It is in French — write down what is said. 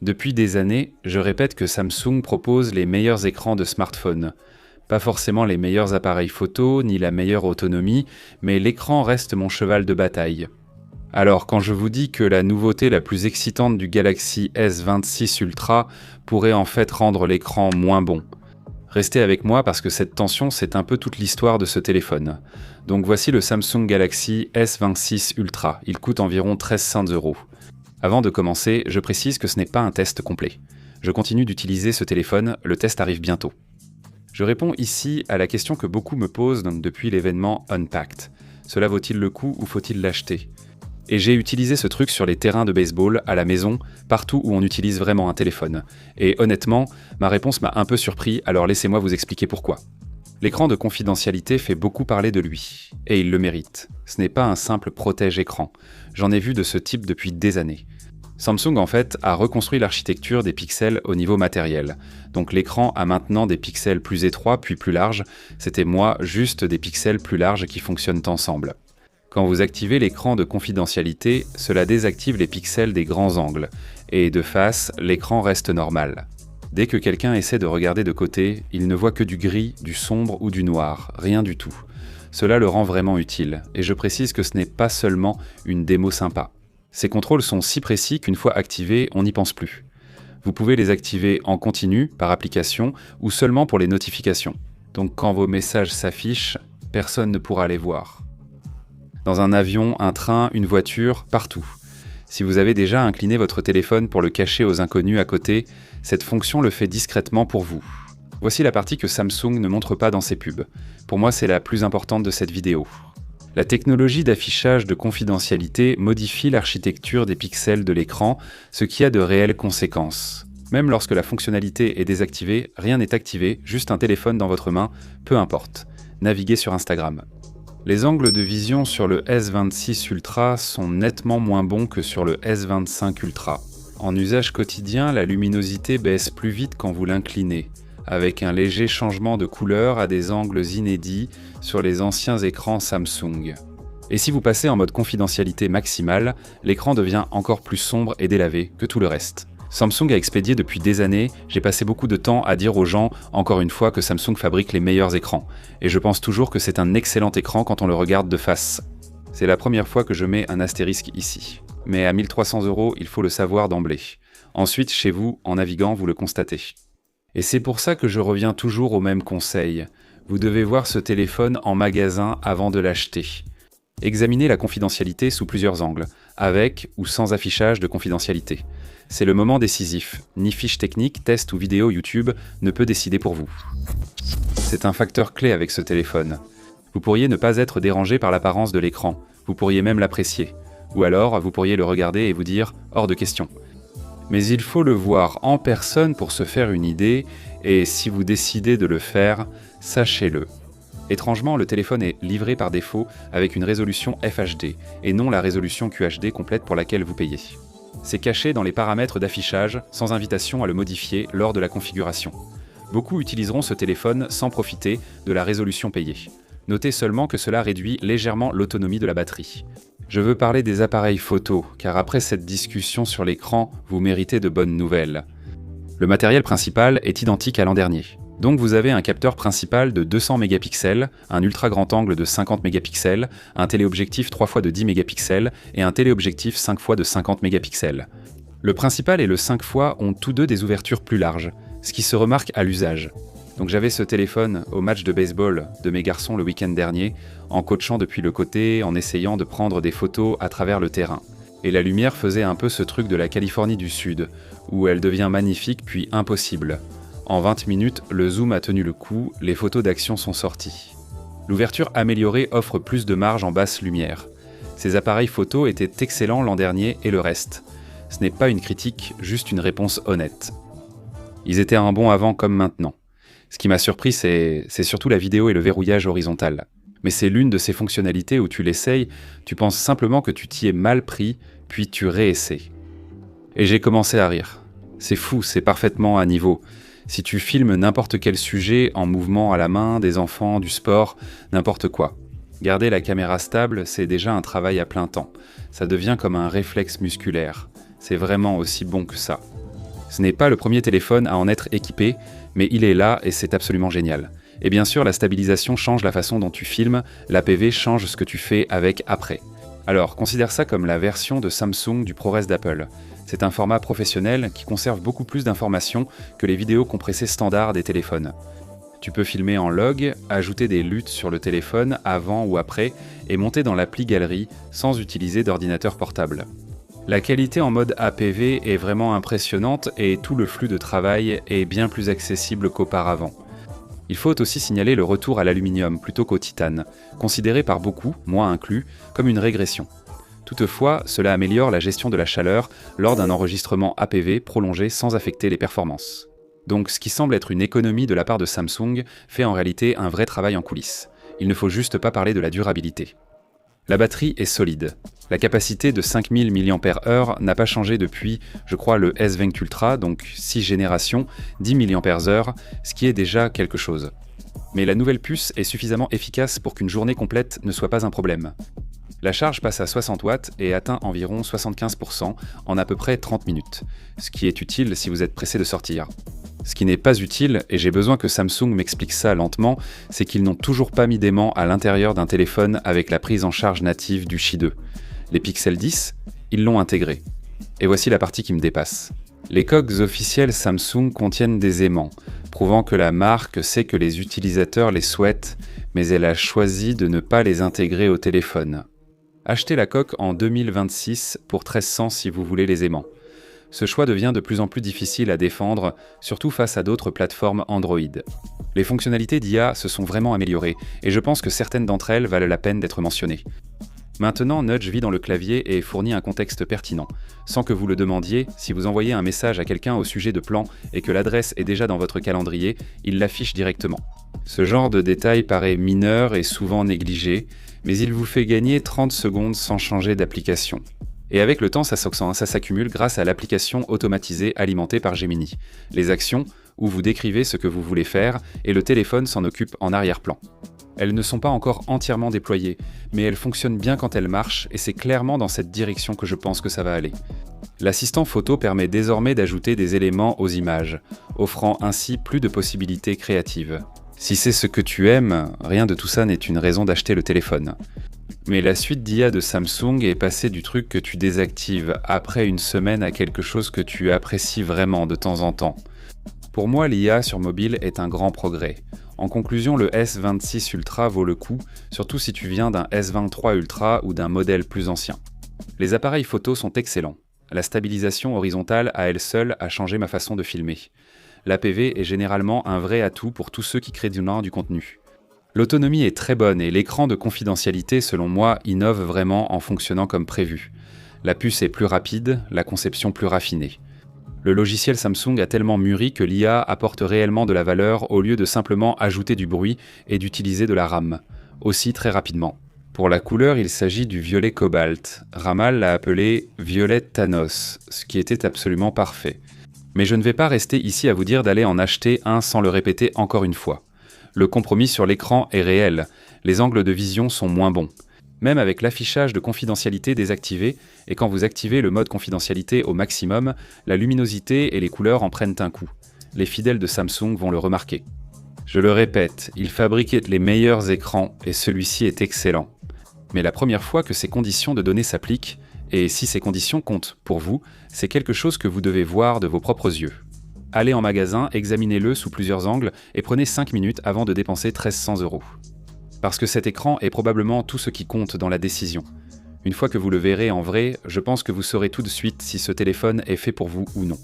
Depuis des années, je répète que Samsung propose les meilleurs écrans de smartphone. Pas forcément les meilleurs appareils photo, ni la meilleure autonomie, mais l'écran reste mon cheval de bataille. Alors, quand je vous dis que la nouveauté la plus excitante du Galaxy S26 Ultra pourrait en fait rendre l'écran moins bon, restez avec moi parce que cette tension, c'est un peu toute l'histoire de ce téléphone. Donc voici le Samsung Galaxy S26 Ultra. Il coûte environ 1300 €. Avant de commencer, je précise que ce n'est pas un test complet. Je continue d'utiliser ce téléphone, le test arrive bientôt. Je réponds ici à la question que beaucoup me posent depuis l'événement Unpacked. Cela vaut-il le coup ou faut-il l'acheter ? Et j'ai utilisé ce truc sur les terrains de baseball, à la maison, partout où on utilise vraiment un téléphone. Et honnêtement, ma réponse m'a un peu surpris, alors laissez-moi vous expliquer pourquoi. L'écran de confidentialité fait beaucoup parler de lui, et il le mérite. Ce n'est pas un simple protège-écran. J'en ai vu de ce type depuis des années. Samsung en fait a reconstruit l'architecture des pixels au niveau matériel. Donc l'écran a maintenant des pixels plus étroits puis plus larges. C'était juste des pixels plus larges qui fonctionnent ensemble. Quand vous activez l'écran de confidentialité, cela désactive les pixels des grands angles. Et de face, l'écran reste normal. Dès que quelqu'un essaie de regarder de côté, il ne voit que du gris, du sombre ou du noir, rien du tout. Cela le rend vraiment utile, et je précise que ce n'est pas seulement une démo sympa. Ces contrôles sont si précis qu'une fois activés, on n'y pense plus. Vous pouvez les activer en continu, par application, ou seulement pour les notifications. Donc quand vos messages s'affichent, personne ne pourra les voir. Dans un avion, un train, une voiture, partout. Si vous avez déjà incliné votre téléphone pour le cacher aux inconnus à côté, cette fonction le fait discrètement pour vous. Voici la partie que Samsung ne montre pas dans ses pubs. Pour moi, c'est la plus importante de cette vidéo. La technologie d'affichage de confidentialité modifie l'architecture des pixels de l'écran, ce qui a de réelles conséquences. Même lorsque la fonctionnalité est désactivée, rien n'est activé, juste un téléphone dans votre main, peu importe. Naviguez sur Instagram. Les angles de vision sur le S26 Ultra sont nettement moins bons que sur le S25 Ultra. En usage quotidien, la luminosité baisse plus vite quand vous l'inclinez, avec un léger changement de couleur à des angles inédits sur les anciens écrans Samsung. Et si vous passez en mode confidentialité maximale, l'écran devient encore plus sombre et délavé que tout le reste. Samsung a expédié depuis des années, j'ai passé beaucoup de temps à dire aux gens, encore une fois, que Samsung fabrique les meilleurs écrans. Et je pense toujours que c'est un excellent écran quand on le regarde de face. C'est la première fois que je mets un astérisque ici. Mais à 1300 €, il faut le savoir d'emblée. Ensuite, chez vous, en naviguant, vous le constatez. Et c'est pour ça que je reviens toujours au même conseil. Vous devez voir ce téléphone en magasin avant de l'acheter. Examinez la confidentialité sous plusieurs angles, avec ou sans affichage de confidentialité. C'est le moment décisif. Ni fiche technique, test ou vidéo YouTube ne peut décider pour vous. C'est un facteur clé avec ce téléphone. Vous pourriez ne pas être dérangé par l'apparence de l'écran. Vous pourriez même l'apprécier. Ou alors, vous pourriez le regarder et vous dire « hors de question ». Mais il faut le voir en personne pour se faire une idée, et si vous décidez de le faire, sachez-le. Étrangement, le téléphone est livré par défaut avec une résolution FHD, et non la résolution QHD complète pour laquelle vous payez. C'est caché dans les paramètres d'affichage, sans invitation à le modifier lors de la configuration. Beaucoup utiliseront ce téléphone sans profiter de la résolution payée. Notez seulement que cela réduit légèrement l'autonomie de la batterie. Je veux parler des appareils photo, car après cette discussion sur l'écran, vous méritez de bonnes nouvelles. Le matériel principal est identique à l'an dernier. Donc vous avez un capteur principal de 200 mégapixels, un ultra grand angle de 50 mégapixels, un téléobjectif 3x de 10 mégapixels et un téléobjectif 5x de 50 mégapixels. Le principal et le 5x ont tous deux des ouvertures plus larges, ce qui se remarque à l'usage. Donc j'avais ce téléphone au match de baseball de mes garçons le week-end dernier, en coachant depuis le côté, en essayant de prendre des photos à travers le terrain. Et la lumière faisait un peu ce truc de la Californie du Sud, où elle devient magnifique puis impossible. En 20 minutes, le zoom a tenu le coup, les photos d'action sont sorties. L'ouverture améliorée offre plus de marge en basse lumière. Ces appareils photo étaient excellents l'an dernier et le reste. Ce n'est pas une critique, juste une réponse honnête. Ils étaient un bon avant comme maintenant. Ce qui m'a surpris, c'est surtout la vidéo et le verrouillage horizontal. Mais c'est l'une de ces fonctionnalités où tu l'essayes, tu penses simplement que tu t'y es mal pris, puis tu réessaies. Et j'ai commencé à rire. C'est fou, c'est parfaitement à niveau. Si tu filmes n'importe quel sujet en mouvement à la main, des enfants, du sport, n'importe quoi. Garder la caméra stable, c'est déjà un travail à plein temps. Ça devient comme un réflexe musculaire. C'est vraiment aussi bon que ça. Ce n'est pas le premier téléphone à en être équipé, mais il est là et c'est absolument génial. Et bien sûr, la stabilisation change la façon dont tu filmes, l'APV change ce que tu fais avec après. Alors, considère ça comme la version de Samsung du ProRes d'Apple. C'est un format professionnel qui conserve beaucoup plus d'informations que les vidéos compressées standards des téléphones. Tu peux filmer en log, ajouter des luttes sur le téléphone avant ou après et monter dans l'appli Galerie sans utiliser d'ordinateur portable. La qualité en mode APV est vraiment impressionnante et tout le flux de travail est bien plus accessible qu'auparavant. Il faut aussi signaler le retour à l'aluminium plutôt qu'au titane, considéré par beaucoup, moi inclus, comme une régression. Toutefois, cela améliore la gestion de la chaleur lors d'un enregistrement APV prolongé sans affecter les performances. Donc ce qui semble être une économie de la part de Samsung fait en réalité un vrai travail en coulisses. Il ne faut juste pas parler de la durabilité. La batterie est solide. La capacité de 5000 mAh n'a pas changé depuis, je crois, le S20 Ultra, donc 6 générations, 10 mAh, ce qui est déjà quelque chose. Mais la nouvelle puce est suffisamment efficace pour qu'une journée complète ne soit pas un problème. La charge passe à 60 watts et atteint environ 75% en à peu près 30 minutes, ce qui est utile si vous êtes pressé de sortir. Ce qui n'est pas utile, et j'ai besoin que Samsung m'explique ça lentement, c'est qu'ils n'ont toujours pas mis d'aimant à l'intérieur d'un téléphone avec la prise en charge native du Qi 2. Les Pixel 10, ils l'ont intégré. Et voici la partie qui me dépasse. Les coques officielles Samsung contiennent des aimants, prouvant que la marque sait que les utilisateurs les souhaitent, mais elle a choisi de ne pas les intégrer au téléphone. Achetez la coque en 2026 pour 1300 si vous voulez les aimants. Ce choix devient de plus en plus difficile à défendre, surtout face à d'autres plateformes Android. Les fonctionnalités d'IA se sont vraiment améliorées, et je pense que certaines d'entre elles valent la peine d'être mentionnées. Maintenant, Nudge vit dans le clavier et fournit un contexte pertinent. Sans que vous le demandiez, si vous envoyez un message à quelqu'un au sujet de plans et que l'adresse est déjà dans votre calendrier, il l'affiche directement. Ce genre de détail paraît mineur et souvent négligé, mais il vous fait gagner 30 secondes sans changer d'application. Et avec le temps, ça s'accumule grâce à l'application automatisée alimentée par Gemini. Les actions, où vous décrivez ce que vous voulez faire, et le téléphone s'en occupe en arrière-plan. Elles ne sont pas encore entièrement déployées, mais elles fonctionnent bien quand elles marchent, et c'est clairement dans cette direction que je pense que ça va aller. L'assistant photo permet désormais d'ajouter des éléments aux images, offrant ainsi plus de possibilités créatives. Si c'est ce que tu aimes, rien de tout ça n'est une raison d'acheter le téléphone. Mais la suite d'IA de Samsung est passée du truc que tu désactives après une semaine à quelque chose que tu apprécies vraiment de temps en temps. Pour moi, l'IA sur mobile est un grand progrès. En conclusion, le S26 Ultra vaut le coup, surtout si tu viens d'un S23 Ultra ou d'un modèle plus ancien. Les appareils photo sont excellents. La stabilisation horizontale à elle seule a changé ma façon de filmer. L'APV est généralement un vrai atout pour tous ceux qui créent du contenu. L'autonomie est très bonne et l'écran de confidentialité, selon moi, innove vraiment en fonctionnant comme prévu. La puce est plus rapide, la conception plus raffinée. Le logiciel Samsung a tellement mûri que l'IA apporte réellement de la valeur au lieu de simplement ajouter du bruit et d'utiliser de la RAM, aussi très rapidement. Pour la couleur, il s'agit du violet cobalt. Ramal l'a appelé violet Thanos, ce qui était absolument parfait. Mais je ne vais pas rester ici à vous dire d'aller en acheter un sans le répéter encore une fois. Le compromis sur l'écran est réel, les angles de vision sont moins bons. Même avec l'affichage de confidentialité désactivé, et quand vous activez le mode confidentialité au maximum, la luminosité et les couleurs en prennent un coup. Les fidèles de Samsung vont le remarquer. Je le répète, ils fabriquent les meilleurs écrans et celui-ci est excellent. Mais la première fois que ces conditions de données s'appliquent, et si ces conditions comptent pour vous, c'est quelque chose que vous devez voir de vos propres yeux. Allez en magasin, examinez-le sous plusieurs angles et prenez 5 minutes avant de dépenser 1300 €. Parce que cet écran est probablement tout ce qui compte dans la décision. Une fois que vous le verrez en vrai, je pense que vous saurez tout de suite si ce téléphone est fait pour vous ou non.